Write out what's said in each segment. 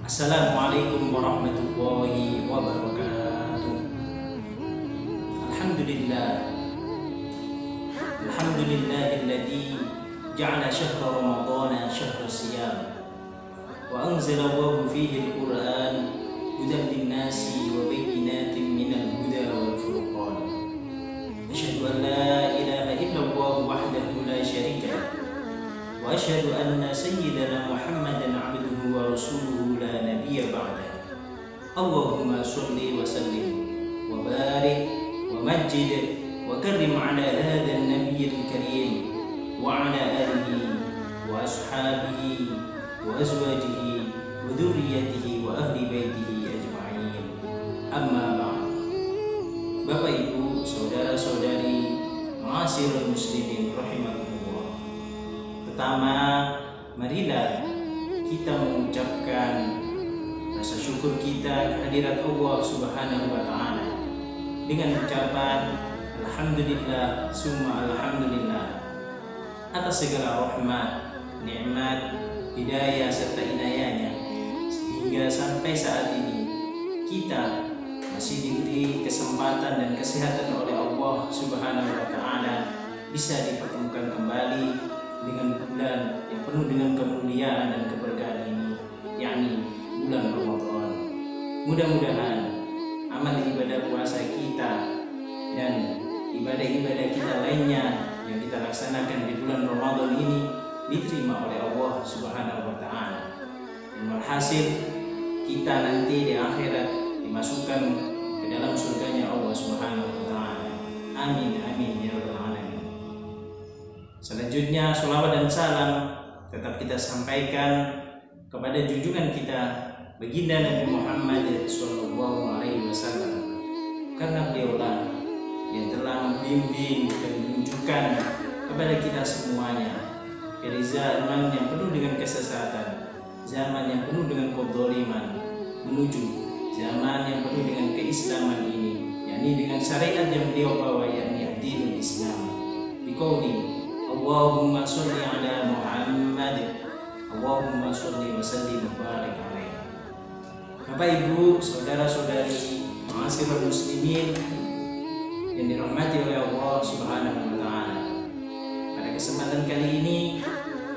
Assalamualaikum warahmatullahi wabarakatuh. Alhamdulillah. Alhamdulillahilladzi ja'ala syahra ramadhana syahra siyam wa anzala Allahu fihi al-Qur'an hudan lin-nasi wa bayyinatin minal huda wal furqan. Asyhadu an la ilaha illallah wahdahu la syarika lah wa asyhadu anna sayyidana Muhammadan 'abduhu wa rasuluhu la nabiyya ba'dah. Allahumma sholli wa sallim wa barik wa majjid wa karrim 'ala hadha an-nabiyyil karim wa 'ala alihi wa ashabihi wa azwajihi wa dhurriyyatihi wa ahli baitihi ajma'in. Amma ba'd. Bapak Ibu, saudara-saudari, ma'asyiral muslimin rahimakumullah. Pertama, marilah kita mengucapkan rasa syukur kita kehadirat Allah Subhanahu wa taala dengan ucapan alhamdulillah summa alhamdulillah atas segala rahmat, nikmat, hidayah serta inayahnya, sehingga sampai saat ini kita masih diberi kesempatan dan kesehatan oleh Allah Subhanahu wa taala bisa dipertemukan kembali dengan bulan yang penuh dengan kemuliaan dan keberkahan ini, yakni bulan Ramadan. Mudah-mudahan amal ibadah puasa kita dan ibadah-ibadah kita lainnya yang kita laksanakan di bulan Ramadan ini diterima oleh Allah Subhanahu wa taala. Dan berhasil kita nanti di akhirat dimasukkan ke dalam surganya Allah Subhanahu wa taala. Amin amin ya rabbal alamin. Selanjutnya sholawat dan salam tetap kita sampaikan kepada junjungan kita baginda Nabi Muhammad sallallahu alaihi wasallam, karena beliaulah yang telah membimbing dan menunjukkan kepada kita semuanya dari zaman yang penuh dengan kesesatan, zaman yang penuh dengan kezaliman, menuju zaman yang penuh dengan keislaman ini, yakni dengan syariat yang beliau bawa, yakni dinul Islam. Biqauli Allahumma sholli ala Muhammad, Allahumma sholli wa sallim wa barik alaihi. Bapak Ibu, saudara-saudari, ma'asyiral muslimin yang dirahmati oleh Allah Subhanahu wa taala. Pada kesempatan kali ini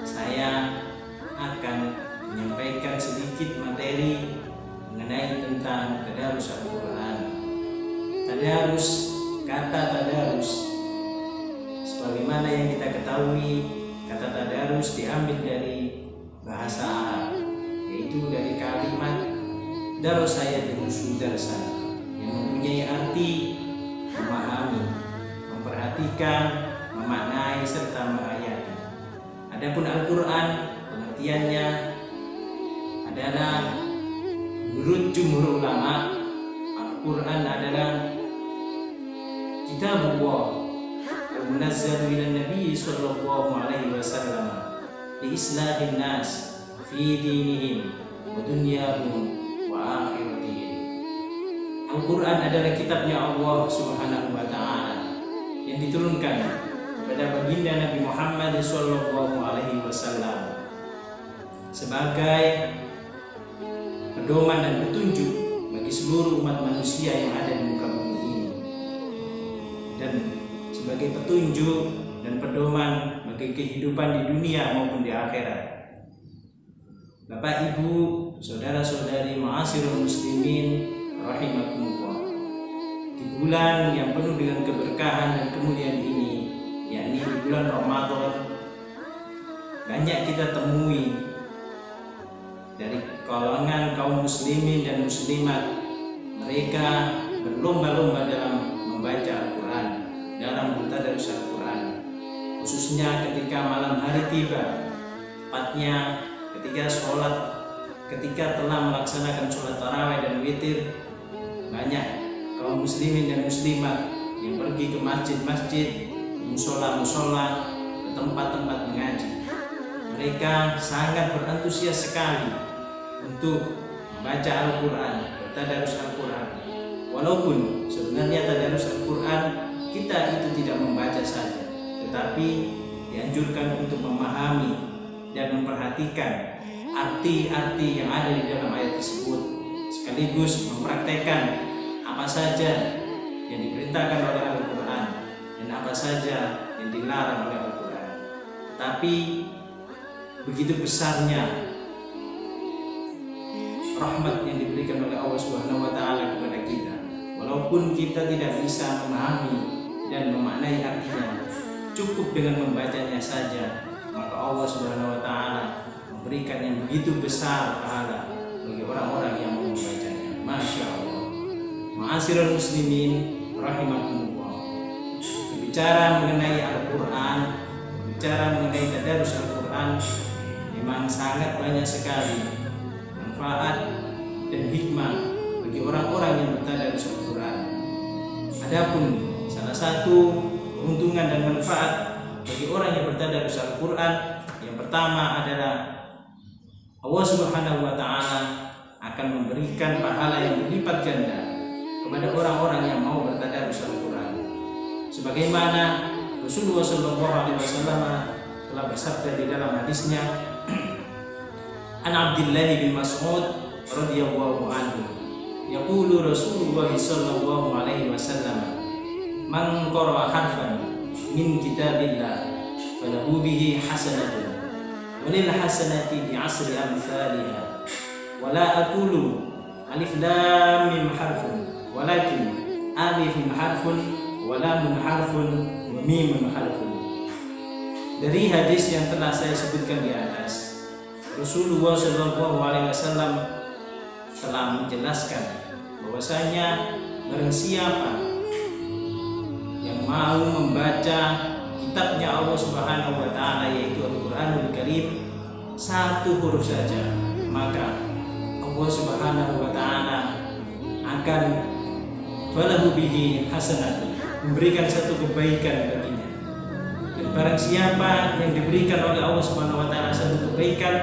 saya akan menyampaikan sedikit materi mengenai tentang tadarus Al-Qur'an. Tadarus, kata tadarus, sebagaimana yang kita ketahui, kata tadarus diambil dari bahasa Arab, yaitu dari kalimat darasa yadrusu darsa, yang mempunyai arti memahami, memperhatikan, memaknai serta menghayati. Adapun Al-Qur'an, pengertiannya adalah menurut jumhur ulama, Al-Qur'an adalah kitabullah al-munazzal ila Nabi sallallahu alaihi wasallam li islahin nas fi dinihim wa dunyahum wa akhiratihim. Al-Qur'an adalah kitabnya Allah Subhanahu wa taala yang diturunkan kepada baginda Nabi Muhammad sallallahu alaihi wasallam sebagai pedoman dan petunjuk bagi seluruh umat manusia yang ada di muka bumi ini, dan sebagai petunjuk dan pedoman bagi kehidupan di dunia maupun di akhirat. Bapak Ibu, saudara-saudari, ma'asyiral muslimin rahimakumullah. Di bulan yang penuh dengan keberkahan dan kemuliaan ini, yakni di bulan Ramadan, banyak kita temui dari kalangan kaum muslimin dan muslimat, mereka berlomba-lomba dalam membaca Al-Quran, dalam tadarus Al-Quran, khususnya ketika malam hari tiba, tepatnya ketika sholat, ketika telah melaksanakan sholat tarawih dan witir, banyak kaum muslimin dan muslimat yang pergi ke masjid-masjid, musola-musola, ke tempat-tempat mengaji. Mereka sangat berantusias sekali untuk membaca Al-Quran, bertadarus Al-Quran. Walaupun sebenarnya tadarus Al-Quran kita itu tidak membaca saja, tetapi dianjurkan untuk memahami dan memperhatikan arti-arti yang ada di dalam ayat tersebut, sekaligus mempraktekkan apa saja yang diperintahkan oleh Al-Quran dan apa saja yang dilarang oleh Al-Quran. Tapi begitu besarnya rahmat yang diberikan oleh Allah Subhanahu wa Ta'ala kepada kita, walaupun kita tidak bisa memahami dan memaknai artinya, cukup dengan membacanya saja, maka Allah Subhanahu wa Ta'ala memberikan yang begitu besar pahala bagi orang-orang yang mau membacanya. Masya Allah. Ma'asyiral muslimin rahimakumullah. Berbicara mengenai Al-Quran, berbicara mengenai tadarus Al-Quran, memang sangat banyak sekali manfaat dan hikmah bagi orang-orang yang bertadarus Al-Quran. Adapun salah satu keuntungan dan manfaat bagi orang yang bertadarus Al-Quran, yang pertama adalah Allah Subhanahu wa Ta'ala akan memberikan pahala yang berlipat ganda kepada orang-orang yang mau bertadarus Al-Quran. Sebagaimana Rasulullah SAW telah bersabda di dalam hadisnya, An Abdullah bin Mas'ud radhiyallahu anhu, yaqulu Rasulullah sallallahu alaihi wasallam, man qara'a harfan min kitabillah falahu bihi hasanatun wa lil hasanati bi asri amsalha wa la aqulu alif lam mim harfun walakin alifun harfun wa lamun harfun wa mimun harfun. Dari hadis yang telah saya sebutkan di atas, Rasulullah SAW telah menjelaskan bahwasanya barang siapa yang mau membaca kitabnya Allah Subhanahu wa Ta'ala, yaitu Al-Quranul Karim, satu huruf saja, maka Allah Subhanahu wa Ta'ala akan falahu bihi hasanah, memberikan satu kebaikan baginya. Dan barang siapa yang diberikan oleh Allah Subhanahu wa Ta'ala satu kebaikan,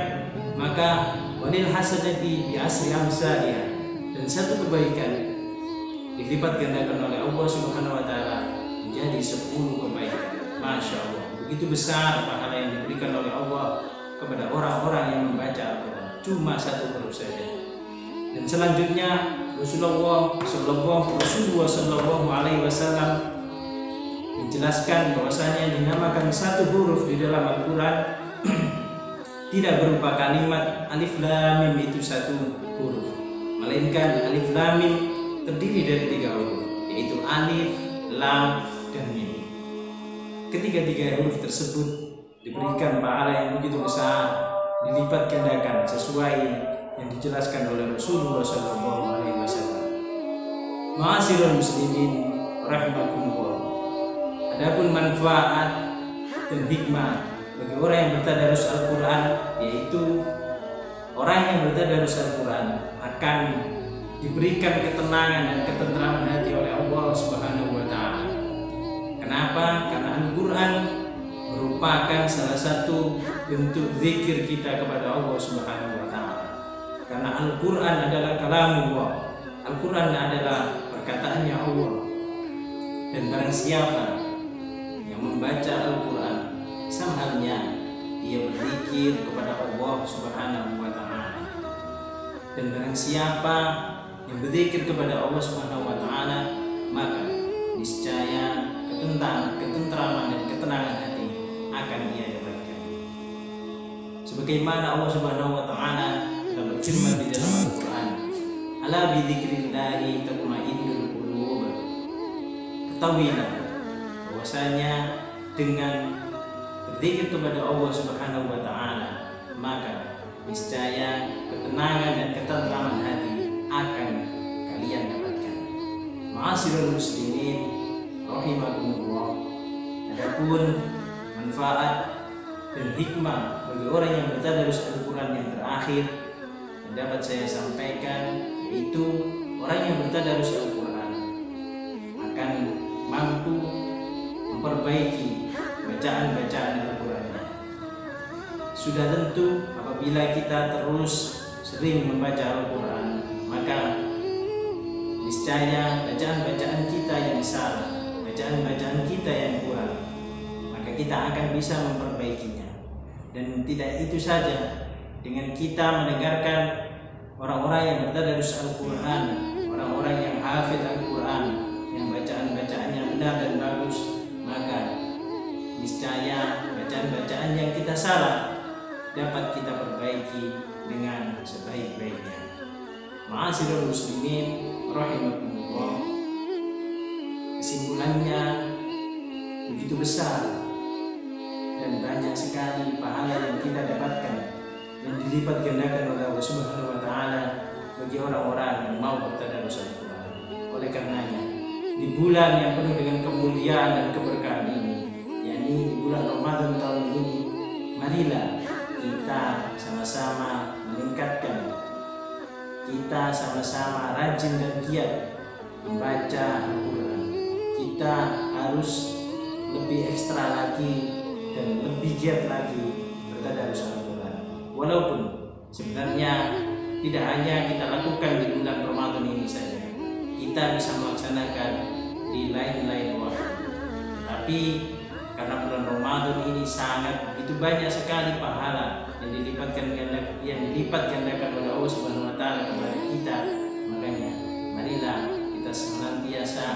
maka walil hasanati bi asri amsalha, dan satu kebaikan dilipat gandakan oleh Allah Subhanahu wa Ta'ala menjadi 10 kebaikan. Masya Allah, begitu besar pahala yang diberikan oleh Allah kepada orang-orang yang membaca Al-Quran, cuma satu huruf saja. Dan selanjutnya Rasulullah Sallallahu Alaihi Wasallam menjelaskan bahwasanya dinamakan satu huruf di dalam Al-Quran tidak berupa kalimat alif lam mim itu satu huruf, melainkan alif lam mim terdiri dari 3 huruf, yaitu alif, lam, dan mim. Ketiga-tiga huruf tersebut diberikan pahala yang begitu besar, dilipat gandakan sesuai yang dijelaskan oleh Rasulullah SAW. Ma'asyiral muslimin rahimakumullah. Adapun manfaat dan hikmah bagi orang yang bertadarus Al-Quran, yaitu orang yang bertadarus Al-Quran akan diberikan ketenangan dan ketentraman hati oleh Allah Subhanahu wa Ta'ala. Kenapa? Karena Al-Quran merupakan salah satu bentuk zikir kita kepada Allah Subhanahu wa Ta'ala. Karena Al-Quran adalah kalamullah, Al-Quran adalah perkataannya Allah. Dan barang siapa yang membaca Al-Quran, sama halnya dia berzikir kepada Allah Subhanahu wa Ta'ala. Dan barang siapa yang berzikir kepada Allah Subhanahu wa Ta'ala, maka niscaya ketentraman dan ketenangan hati akan ia dapatkan. Sebagaimana Allah Subhanahu wa Ta'ala telah berfirman di dalam Al-Quran, ala bidzikrillahi tatma'innul qulub. Ketahuilah bahwasanya dengan berzikir kepada Allah Subhanahu wa Ta'ala, maka niscaya ketenangan dan ketentraman hati akan kalian dapatkan. Ma'asyiral muslimin rahimakumullah. Adapun manfaat dan hikmah bagi orang yang bertadarus Al-Quran yang terakhir yang dapat saya sampaikan, yaitu orang yang bertadarus Al-Quran akan mampu memperbaiki bacaan-bacaan Al-Qurannya. Sudah tentu apabila kita terus sering membaca Al-Quran, maka niscaya bacaan-bacaan kita yang salah, bacaan-bacaan kita yang kurang, maka kita akan bisa memperbaikinya. Dan tidak itu saja, dengan kita mendengarkan orang-orang yang bertadarus Al-Quran, orang-orang yang hafid Al-Quran, yang bacaan-bacaannya benar dan bagus, maka niscaya bacaan-bacaan yang kita salah dapat kita perbaiki dengan sebaik-baiknya. Ma'asyiral muslimin rahimakumullah, kesimpulannya begitu besar dan banyak sekali pahala yang kita dapatkan yang dilipat gandakan oleh Allah Subhanahu wa taala bagi orang-orang yang mau bertadarus Al-Quran. Oleh karenanya, di bulan yang penuh dengan kemuliaan dan keberkahan ini, yakni di bulan Ramadan tahun ini, marilah kita sama-sama meningkatkan, kita sama-sama rajin dan giat membaca Al-Quran. Kita harus lebih ekstra lagi dan lebih giat lagi bertadarus Al-Quran. Walaupun sebenarnya tidak hanya kita lakukan di bulan Ramadan ini saja, kita bisa melaksanakan di lain-lain waktu. Tapi karena bulan Ramadan ini sangat begitu banyak sekali pahala yang dilipat gandakan oleh Allah Subhanahu wa taala kepada kita, makanya marilah kita senantiasa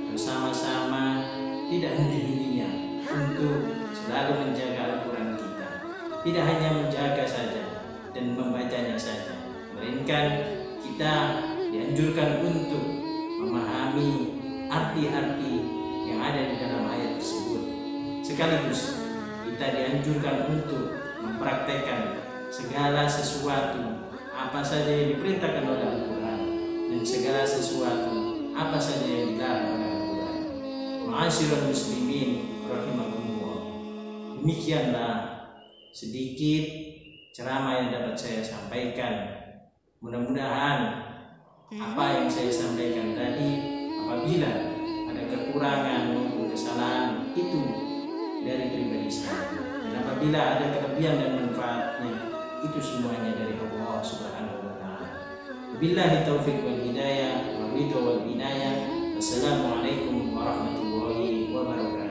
bersama-sama tidak henti-hentinya untuk selalu menjaga Al-Quran kita. Tidak hanya menjaga saja dan membacanya saja, melainkan kita dianjurkan untuk memahami arti-arti yang ada di dalam ayat tersebut. Sekaligus kita dianjurkan untuk mempraktekkan segala sesuatu apa saja yang diperintahkan oleh Al-Quran dan segala sesuatu apa saja yang dilarang oleh Al-Quran. Ma'asyiral muslimin rahimakumullah, demikianlah sedikit ceramah yang dapat saya sampaikan. Mudah-mudahan apa yang saya sampaikan tadi, apabila ada kekurangan maupun kesalahan, itu dari pribadi saya, dan apabila ada kelebihan dan manfaatnya, itu semuanya dari Allah Subhanahu wa taala. Billahi taufiq wal hidayah, wa ridha wal inayah. Wassalamualaikum warahmatullahi wabarakatuh.